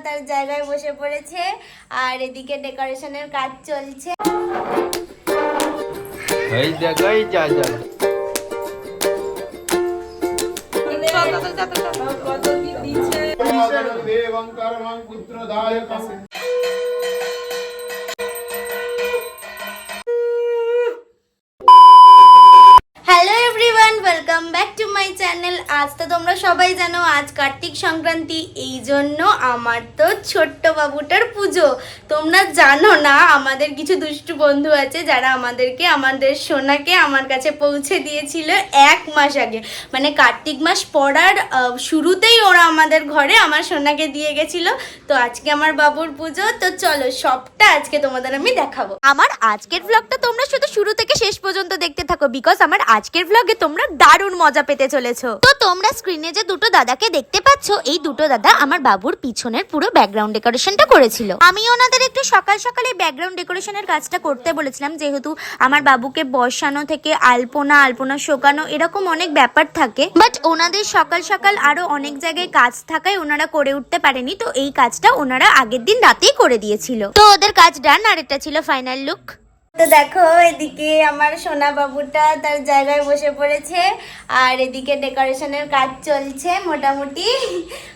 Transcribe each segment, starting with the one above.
তার জায়গায় বসে পড়েছে আর এদিকে ডেকোরেশনের কাজ চলছে। এই জায়গায় যা যা কত কি দিচ্ছে দেবং কর্মং পুত্রদায়কং। Hello everyone, welcome back to my channel. আজ তো তোমরা সবাই জানো আজ কার্তিক সংক্রান্তি, এই জন্য আমার তো ছোট্ট বাবুটার পুজো। তোমরা জানো না আমাদের কিছু দুষ্টু বন্ধু আছে যারা আমাদের সোনাকে আমার কাছে পৌঁছে দিয়েছিল 1 মাস আগে, মানে কার্তিক মাস পড়ার শুরুতেই ওরা আমাদের ঘরে আমার সোনাকে দিয়ে গেছিল। তো আজকে আমার বাবুর পুজো, তো চলো সবটা আজকে তোমাদের আমি দেখাবো। আমার আজকের ব্লগটা তোমরা শুধু শুরু থেকে শেষ পর্যন্ত দেখতে থাকো, বিকজ আমার আজকের ব্লগে তোমরা দারুণ মজা পেতে চলেছো। তো তোমরা স্ক্রিনে যে দুটো দাদাকে দেখতে পাচ্ছ, এই দুটো দাদা আমার বাবুর পিছনের পুরো ব্যাকগ্রাউন্ড ডেকোরেশনটা করেছিল। আমি ওনাদের একটু সকাল সকালে ব্যাকগ্রাউন্ড ডেকোরেশনের কাজটা করতে বলেছিলাম, যেহেতু আমার বাবুকে বসানো থেকে আলপনা শোকানো এরকম অনেক ব্যাপার থাকে, বাট ওনাদের সকাল সকাল আরো অনেক জায়গায় কাজ থাকায় ওনারা করে উঠতে পারেনি। তো এই কাজটা ওনারা আগের দিন রাতেই করে দিয়েছিল। তো ওদের কাজ ডান, আর এটা ছিল ফাইনাল লুক। তো দেখো এদিকে আমার সোনা বাবুটা তার জায়গায় বসে পড়েছে আর এদিকে ডেকোরেশনের কাজ চলছে। মোটামুটি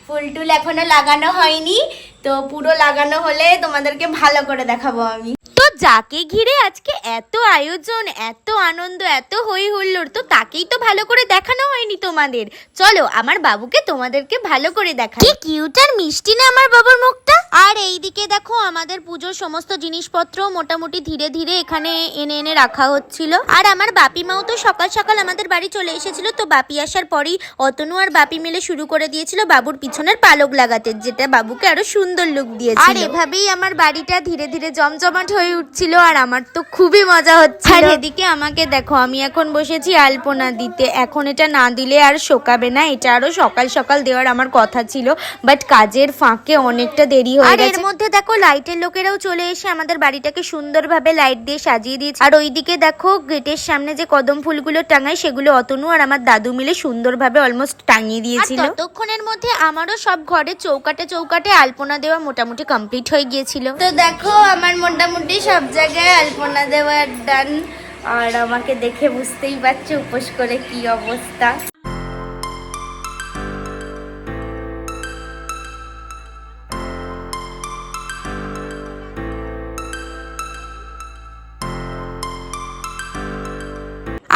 ফুল টুল এখনো লাগানো হয়নি, তো পুরো লাগানো হলে তোমাদেরকে ভালো করে দেখাবো আমি। তো যাকে ঘিরে আজকে এত আয়োজন, এত আনন্দ, এত হই হুল্লোড়, তো তাকেই তো ভালো করে দেখানো হয়নি তোমাদের। চলো আমার বাবুকে তোমাদেরকে ভালো করে দেখাই। কি কিউট আর মিষ্টি না আমার বাবার মুখটা। আর এইদিকে দেখো আমাদের পুজোর সমস্ত জিনিসপত্র মোটামুটি ধীরে ধীরে এখানে এনে রাখা হচ্ছিল। আর আমার বাপি মাও তো সকাল সকাল আমাদের বাড়ি চলে এসেছিল। তো বাপি আসার পরেই অতনু আর বাপি মিলে শুরু করে দিয়েছিল বাবুর পিছনের পালক লাগাতে, যেটা বাবুকে আরো সুন্দর লুক দিয়েছিল। আর এভাবেই আমার বাড়িটা ধীরে ধীরে জমজমাট হয়ে উঠছিল, আর আমার তো খুবই মজা হচ্ছে। আর এদিকে আমাকে দেখো, আমি এখন বসেছি আলপনা দিতে। এখন এটা না দিলে আর শোকাবে না, এটা আরো সকাল সকাল দেওয়ার আমার কথা ছিল, বাট কাজের ফাঁকে অনেকটা দেরি হয়ে গেছে। আর এর মধ্যে দেখো লাইটের লোকেরাও চলে এসে আমাদের বাড়িটাকে সুন্দরভাবে লাইট দিয়ে সাজিয়ে দিয়েছে। আর ওইদিকে দেখো গেটের সামনে যে কদম ফুলগুলো টাঙায়, সেগুলো অতনু আর আমার দাদু মিলে সুন্দরভাবে অলমোস্ট টাঙিয়ে দিয়েছিল। ততক্ষণের মধ্যে আমারও সব ঘরে চৌকাটে আলপনা দেওয়া মোটামুটি কমপ্লিট হয়ে গিয়েছিল। তো দেখো আমার মোটামুটি সব জায়গায় আলপনা দেওয়া ডান, আর আমাকে দেখে বুঝতেই পারছো উপোস করে কি অবস্থা।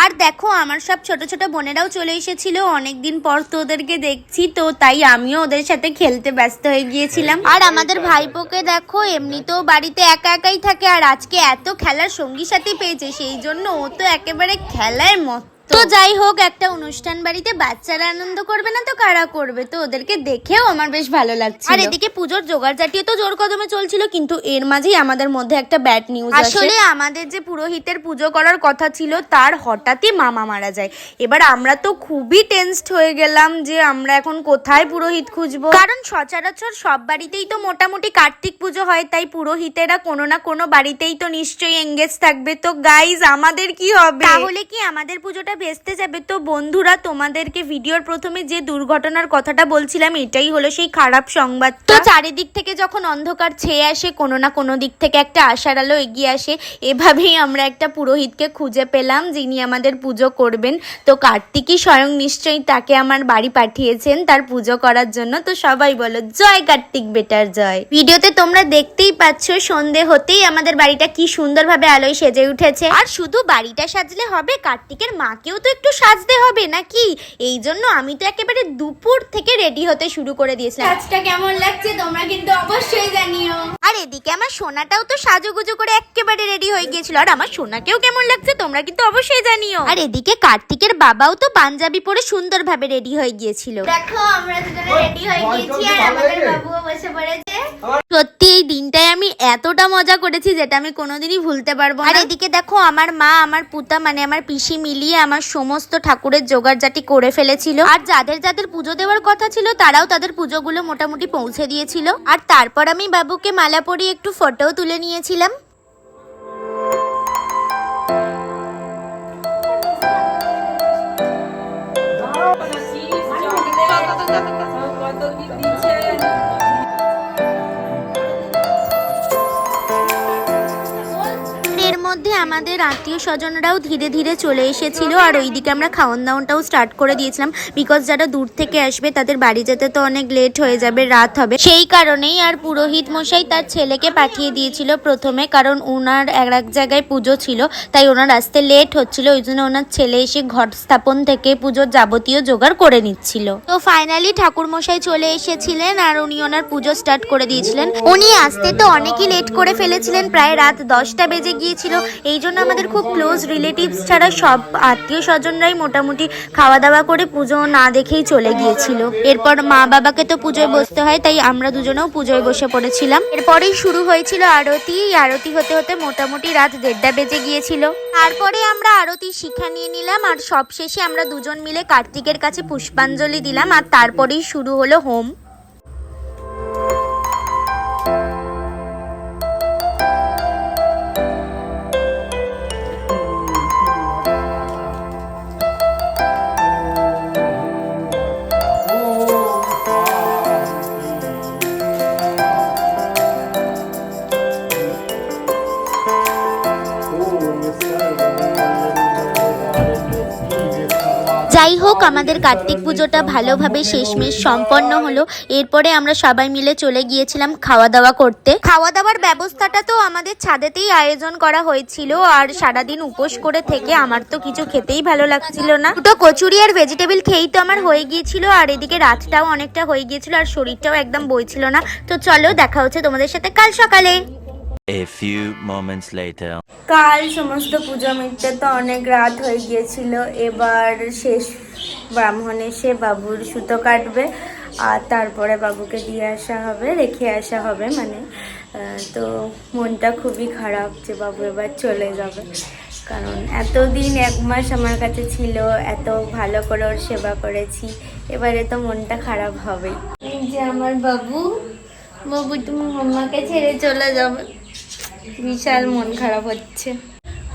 আর দেখো আমার সব ছোট ছোট বোনেরাও চলে এসেছিল, অনেকদিন পর তো ওদেরকে দেখছি, তো তাই আমিও ওদের সাথে খেলতে ব্যস্ত হয়ে গিয়েছিলাম। আর আমাদের ভাইপোকে দেখো, এমনিতেও বাড়িতে একা একাই থাকে, আর আজকে এত খেলার সঙ্গী সাথী পেয়েছে, সেই জন্য ও তো একেবারে খেলার মত। তো যাই হোক, একটা অনুষ্ঠান বাড়িতে বাচ্চারা আনন্দ করবে না তো কারা করবে, তো ওদেরকে দেখেও আমার বেশ ভালো লাগছে। আর এদিকে পুজোর জোগাড় জাটিও তো জোর কদমে চলছিল, কিন্তু এর মাঝেই আমাদের মধ্যে একটা ব্যাড নিউজ আসে। আসলে আমাদের যে পুরোহিতের পুজো করার কথা ছিল, তার হঠাৎই মামা মারা যায়। এবার আমরা তো খুবই টেনসড হয়ে গেলাম যে আমরা এখন কোথায় পুরোহিত খুঁজবো, কারণ সচরাচর সব বাড়িতেই তো মোটামুটি কার্তিক পুজো হয়, তাই পুরোহিতেরা কোনো না কোনো বাড়িতেই তো নিশ্চয়ই এঙ্গেজ থাকবে। তো গাইজ আমাদের কি হবে? তাহলে কি আমাদের পুজোটা ভেস্তে যাবে? তো বন্ধুরা, তোমাদেরকে ভিডিওর প্রথমে যে দুর্ঘটনার কথাটা বলছিলাম, এটাই হলো সেই খারাপ সংবাদ। তো চারিদিক থেকে যখন অন্ধকার ছেয়ে আসে, কোনো না কোনো দিক থেকে একটা আশার আলো এগিয়ে আসে। এভাবেই আমরা একটা পুরোহিতকে খুঁজে পেলাম, যিনি আমাদের পুজো করবেন। তো কার্তিকই স্বয়ং নিশ্চয়ই তাকে আমার বাড়ি পাঠিয়েছেন তার পুজো করার জন্য। তো সবাই বলো জয় কার্তিক বেটার জয়। ভিডিওতে তোমরা দেখতেই পাচ্ছ সন্ধে হতেই আমাদের বাড়িটা কি সুন্দরভাবে আলোয় সেজে উঠেছে। আর শুধু বাড়িটা সাজলে হবে, কার্তিকের মাকেও তো একটু সাজতে হবে নাকি? এই জন্য আমি তো একেবারে দুপুর থেকে রেডি হতে শুরু করে দিয়েছিলাম। কাজটা কেমন লাগছে তোমরা কিন্তু অবশ্যই জানিও। আর এদিকে আমার সোনাটাও তো সাজুগুজু করে একেবারে রেডি হয়ে গিয়েছিল, আর আমার সোনাকেও কেমন লাগছে তোমরা কিন্তু অবশ্যই জানিও। আর এদিকে কার্তিকের বাবাও তো পাঞ্জাবি পরে সুন্দরভাবে রেডি হয়ে গিয়েছিল। দেখো আমরা দুজনে রেডি হয়ে গিয়েছি, আর আমাদের বাবুও বসে পড়েছে। সত্যি এই দিনটায় আমি এতটা মজা করেছি যেটা আমি কোনোদিনই ভুলতে পারবো না। আর এদিকে দেখো আমার মা, আমার পুতা মানে আমার পিসি মিলিয়ে আমার সমস্ত ঠাকুরের জোগাড়জাটি করে ফেলেছিল। আর যাদের যাদের পুজো দেওয়ার কথা ছিল তারাও তাদের পুজোগুলো মোটামুটি পৌঁছে দিয়েছিল। আর তারপর আমি বাবুকে মালা পরিয়ে একটু ফটোও তুলে নিয়েছিলাম। কত কি দিচ্ছে মধ্যে আমাদের আত্মীয় স্বজনরাও ধীরে ধীরে চলে এসেছিল আর ওইদিকে আমরা খাওয়ান দাওয়ানটাও স্টার্ট করে দিয়েছিলাম, বিকজ যারা দূর থেকে আসবে তাদের বাড়ি যেতে তো অনেক লেট হয়ে যাবে, রাত হবে। সেই কারণেই আর পুরোহিত মশাই তার ছেলেকে পাঠিয়ে দিয়েছিল প্রথমে, কারণ ওনার এক জায়গায় পুজো ছিল, তাই ওনার আসতে লেট হচ্ছিল, ওই জন্য ওনার ছেলে এসে ঘট স্থাপন থেকে পুজোর যাবতীয় জোগাড় করে নিচ্ছিল। তো ফাইনালি ঠাকুর মশাই চলে এসেছিলেন আর উনি ওনার পুজো স্টার্ট করে দিয়েছিলেন। উনি আসতে তো অনেকই লেট করে ফেলেছিলেন, প্রায় রাত 10টা বেজে গিয়েছিল। এই জন্য আমাদের খুব ক্লোজ রিলেটিভস ছাড়া সব আত্মীয় স্বজনরাই মোটামুটি খাওয়া দাওয়া করে পুজো না দেখেই চলে গিয়েছিল। এরপর মা বাবাকে তো পুজোয় বসতে হয়, তাই আমরা দুজনেও পুজোয় বসে পড়েছিলাম। এরপরেই শুরু হয়েছিল আরতি। আরতি হতে হতে মোটামুটি রাত 1:30 বেজে গিয়েছিল। তারপরে আমরা আরতি শিক্ষা নিয়ে নিলাম আর সবশেষে আমরা দুজন মিলে কার্তিকের কাছে পুষ্পাঞ্জলি দিলাম আর তারপরেই শুরু হলো হোম। যাই হোক, আমাদের কার্তিক পুজোটা ভালোভাবে শেষমেশ সম্পন্ন হলো। এরপরে আমরা সবাই মিলে চলে গিয়েছিলাম খাওয়া দাওয়া করতে। খাওয়া দাওয়ার ব্যবস্থাটা তো আমাদের ছাদেতেই আয়োজন করা হয়েছিল আর সারাদিন উপোস করে থেকে আমার তো কিছু খেতেই ভালো লাগছিল না। দুটো কচুরি আর ভেজিটেবল খেয়েই তো আমার হয়ে গিয়েছিল আর এদিকে রাতটাও অনেকটা হয়ে গিয়েছিল আর শরীরটাও একদম বইছিল না। তো চলো দেখা হচ্ছে তোমাদের সাথে কাল সকালে। A few moments later. কাল সমস্ত পুজো মিটতে তো অনেক রাত হয়ে গিয়েছিল। এবার শেষ ব্রাহ্মণ এসে বাবুর সুতো কাটবে আর তারপরে বাবুকে দিয়ে আসা হবে, রেখে আসা হবে তো মনটা খুবই খারাপ যে বাবু এবার চলে যাবে, কারণ এতদিন 1 মাস আমার কাছে ছিল, এত ভালো করে ওর সেবা করেছি, এবারে তো মনটা খারাপ হবেই। এই যে আমার বাবু তুমি মাম্মাকে ছেড়ে চলে যাবে, বিশাল মন খারাপ হচ্ছে।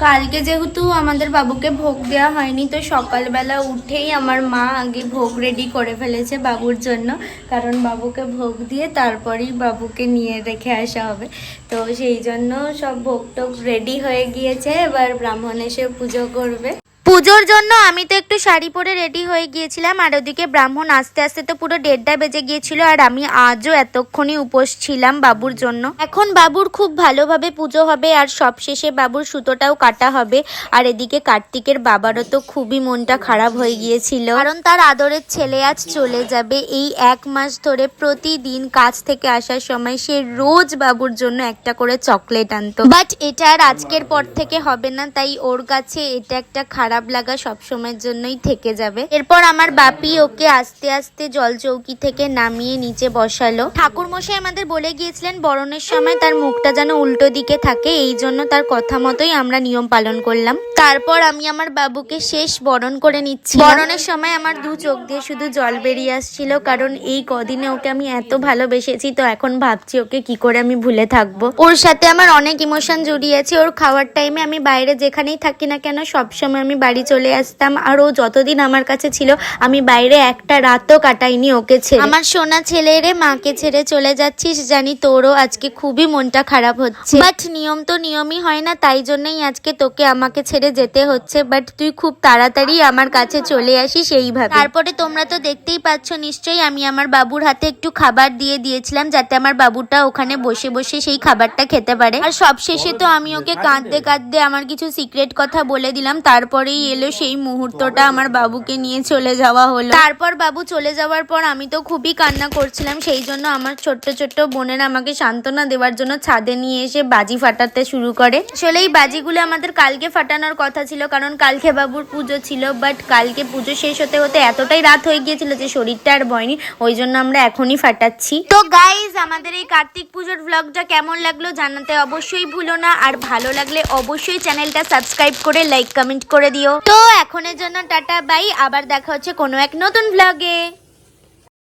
কালকে যেহেতু আমাদের বাবুকে ভোগ দেওয়া হয়নি, তো সকালবেলা উঠেই আমার মা আগে ভোগ রেডি করে ফেলেছে বাবুর জন্য, কারণ বাবুকে ভোগ দিয়ে তারপরেই বাবুকে নিয়ে রেখে আসা হবে। তো সেই জন্য সব ভোগ টোগ রেডি হয়ে গিয়েছে, এবার ব্রাহ্মণ এসে পুজো করবে। পুজোর জন্য আমি তো একটু শাড়ি পরে রেডি হয়ে গিয়েছিলাম আর ওদিকে ব্রাহ্মণ আসতে আসতে তো পুরো 1:30 বেজে গিয়েছিল আর আমি আজও এতক্ষণই উপোস ছিলাম বাবুর জন্য। এখন বাবুর খুব ভালোভাবে পুজো হবে আর সবশেষে বাবুর সুতোটাও কাটা হবে। আর এদিকে কার্তিকের বাবারও তো খুবই মনটা খারাপ হয়ে গিয়েছিল, কারণ তার আদরের ছেলে আজ চলে যাবে। এই 1 মাস ধরে প্রতিদিন কাজ থেকে আসার সময় সে রোজ বাবুর জন্য একটা করে চকলেট আনতো, বাট এটা আর আজকের পর থেকে হবে না, তাই ওর কাছে এটা একটা খারাপ লাগা সবসময়ের জন্যই থেকে যাবে। এরপর আমার বাপি ওকে আস্তে আস্তে জল চৌকি থেকে নামিয়ে নিচে বসালো। ঠাকুর মশাই আমাদের বলে গিয়েছিলেন বরণের সময় তার মুখটা যেন উল্টো দিকে থাকে, এই জন্য তার কথা মতোই আমরা নিয়ম পালন করলাম। তারপর আমি আমার বাবুকে শেষ বরণ করে নিচ্ছি। বরণের সময় আমার 2 চোখ দিয়ে শুধু জল বেরিয়ে আসছিল, কারণ এই কদিনে ওকে আমি এত ভালোবেসেছি, তো এখন ভাবছি ওকে কি করে আমি ভুলে থাকবো। ওর সাথে আমার অনেক ইমোশন জড়িয়ে আছে। ওর খাওয়ার টাইমে আমি বাইরে যেখানেই থাকি না কেন সবসময় আমি বাড়ি চলে আসতাম আর ও যতদিন আমার কাছে ছিল আমি বাইরে একটা রাতও কাটাইনি ওকে ছেড়ে। আমার সোনা ছেলেরে মাকে ছেড়ে চলে যাচ্ছিস, জানি তোরও আজকে খুবই মনটা খারাপ হচ্ছে, বাট নিয়ম তো নিয়মই হয় না, তাই জন্যই আজকে তোকে আমাকে ছেড়ে যেতে হচ্ছে, বাট তুই খুব তাড়াতাড়ি আমার কাছে চলে আসিস এইভাবে। তারপরে তোমরা তো দেখতেই পাচ্ছ নিশ্চয়ই, আমি আমার বাবুর হাতে একটু খাবার দিয়ে দিয়েছিলাম যাতে আমার বাবুটা ওখানে বসে বসে সেই খাবারটা খেতে পারে। আর সবশেষে তো আমি ওকে কাঁদতে কাঁদতে আমার কিছু সিক্রেট কথা বলে দিলাম, তারপরেই এলো সেই মুহূর্তটা আমার বাবুকে নিয়ে চলে যাওয়া হলো। তারপর বাবু চলে যাওয়ার পর আমি তো খুবই কান্না করছিলাম, সেই জন্য আমার ছোট্ট ছোট্ট বোনেরা আমাকে সান্ত্বনা দেওয়ার জন্য ছাদে নিয়ে এসে বাজি ফাটাতে শুরু করে। আসলে এই বাজিগুলো আমাদের কালকে ফাটানোর কথা ছিল, কারণ কালকে বাবুর পুজো ছিল, বাট কালকে পুজো শেষ হতে হতে এতটাই রাত হয়ে গিয়েছিল যে শরীরটা আর বয়নি, ওই জন্য আমরা এখনই ফাটাচ্ছি। তো গাইজ, আমাদের এই কার্তিক পুজোর ব্লগটা কেমন লাগলো জানাতে অবশ্যই ভুলো না, আর ভালো লাগলে অবশ্যই চ্যানেলটা সাবস্ক্রাইব করে লাইক কমেন্ট করে দিও। তো এখনের জন্য টাটা বাই, আবার দেখা হচ্ছে কোনো এক নতুন ব্লগে।